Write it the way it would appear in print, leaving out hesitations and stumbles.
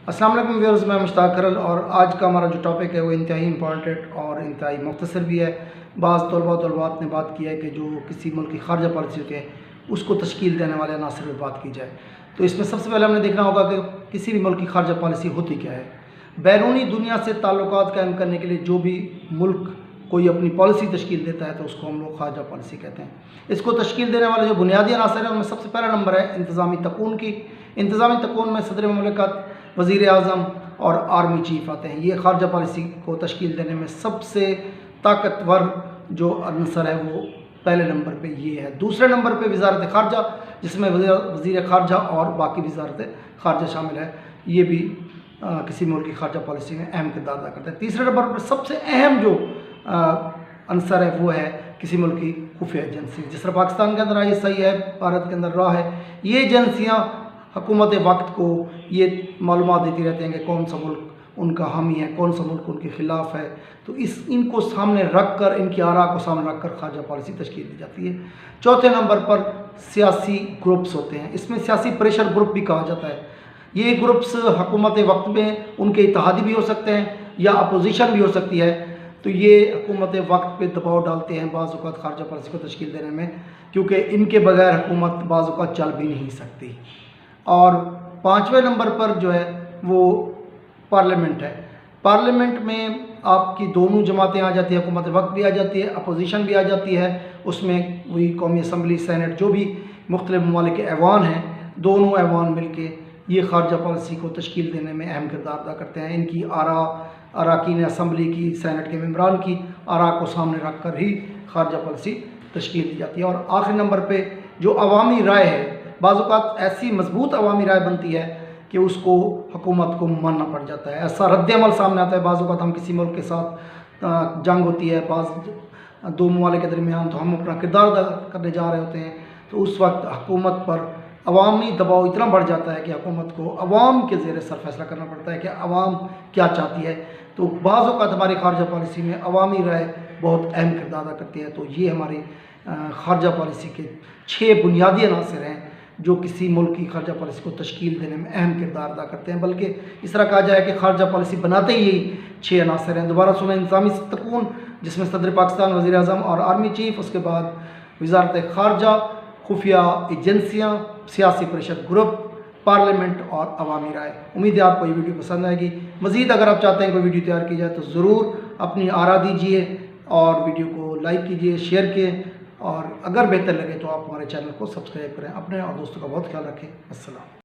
अस्सलाम वालेकुम व्यूअर्स, मैं मुश्ताक करल और आज का हमारा जो टॉपिक है वो इंतहाई इंपॉर्टेंट और इंतहाई मुख्तसर भी है। बाज़ तलबात ने बात की है कि जो किसी मुल्क की खारजा पॉलिसी होती है उसको तश्कील देने वाले अनासर पर बात की जाए। तो इसमें सबसे पहले हमने देखना होगा कि किसी भी मुल्क की खारजा पॉलिसी होती क्या है। बैरूनी दुनिया से ताल्लुकात कायम करने के लिए जो भी मुल्क कोई अपनी पॉलिसी तश्कील देता है तो उसको हम लोग खारजा पॉलिसी कहते हैं। इसको तश्कील देने वाले जो बुनियादी अनासर हैं उनमें सबसे पहला नंबर है इंतज़ामी तकून की। इंतज़ामी तकून में सदर ममलिकत, वज़ीर आज़म और आर्मी चीफ आते हैं। ये खारजा पॉलिसी को तश्कील देने में सबसे ताकतवर जो अनसर है वो पहले नंबर पे ये है। दूसरे नंबर पे वज़ारत ख़ारजा, जिसमें वज़ीर ख़ारजा और बाकी वज़ारत ख़ारजा शामिल है। ये भी किसी मुल्क की खारजा पॉलिसी में अहम किरदार अदा करते हैं। तीसरे नंबर पर सबसे अहम जो अंसर है वो है किसी मुल्क की खुफिया एजेंसी। जिस तरह पाकिस्तान के अंदर ISI है, भारत के अंदर RA है। ये एजेंसियाँ हुकूमत वक्त को ये मालूमात देती रहती हैं कि कौन सा मुल्क उनका हामी है, कौन सा मुल्क उनके ख़िलाफ़ है। तो इनको सामने रख कर, इनकी आरा को सामने रख कर खारजा पॉलिसी तश्कील दी जाती है। चौथे नंबर पर सियासी ग्रुप्स होते हैं। इसमें सियासी प्रेशर ग्रुप भी कहा जाता है। ये ग्रुप्स हुकूमत वक्त में उनके इत्तेहादी भी हो सकते हैं या अपोजिशन भी हो सकती है। तो ये हुकूमत वक्त पे दबाव डालते हैं बाज़ औक़ात खारजा पॉलिसी को तश्कील देने में, क्योंकि इनके बगैर हुकूमत बाज़ औक़ात चल भी नहीं सकती। और पाँचवें नंबर पर जो है वो पार्लियामेंट है। पार्लियामेंट में आपकी दोनों जमातें आ जाती है, हुकूमत वक्त भी आ जाती है, अपोजिशन भी आ जाती है। उसमें वही कौमी असम्बली, सेनेट, जो भी मुख्तलिफ ममालिक के ऐवान हैं, दोनों ऐवान मिल के ये खारजा पॉलिसी को तश्कील देने में अहम किरदार अदा करते हैं। इनकी अरकान असम्बली की, सेनेट के मेम्बरान की आरा को सामने रख कर ही खारजा पॉलिसी तश्कील दी जाती है। और आखिरी नंबर पर जो अवामी राय है, बाज़ औक़ात ऐसी मजबूत अवामी राय बनती है कि उसको हुकूमत को मानना पड़ जाता है। ऐसा रद्द-ए-अमल सामने आता है। बाज़ औक़ात हम किसी मुल्क के साथ जंग होती है, दो ममालिक के दरमियान, तो हम अपना किरदार अदा करने जा रहे होते हैं। तो उस वक्त हुकूमत पर अवामी दबाव इतना बढ़ जाता है कि हुकूमत को अवाम के ज़ेरे सर फैसला करना पड़ता है कि अवाम क्या चाहती है। तो बाज़ औक़ात हमारी खारजा पॉलिसी में अवामी राय बहुत अहम किरदार अदा करती है। तो ये हमारी खारजा पॉलिसी के 6 बुनियादी अनासर हैं जो किसी मुल्क की खारजा पॉलिसी को तश्कील देने में अहम किरदार अदा करते हैं। बल्कि इस तरह कहा जाए कि खारजा पॉलिसी बनाते ही यही 6 अनासर हैं। दोबारा सुना, इंतज़ामी तकून, जिसमें सदर पाकिस्तान, वज़ीर आज़म और आर्मी चीफ, उसके बाद वज़ारत ख़ारजा, खुफिया एजेंसियाँ, सियासी प्रेशर ग्रुप, पार्लियामेंट और अवामी राय। उम्मीद है आपको ये वीडियो पसंद आएगी। मज़ीद अगर आप चाहते हैं कोई वीडियो तैयार की जाए तो ज़रूर अपनी आरा दीजिए और वीडियो को लाइक कीजिए, शेयर कीजिए, और अगर बेहतर लगे तो आप हमारे चैनल को सब्सक्राइब करें। अपने और दोस्तों का बहुत ख्याल रखें। अस्सलाम।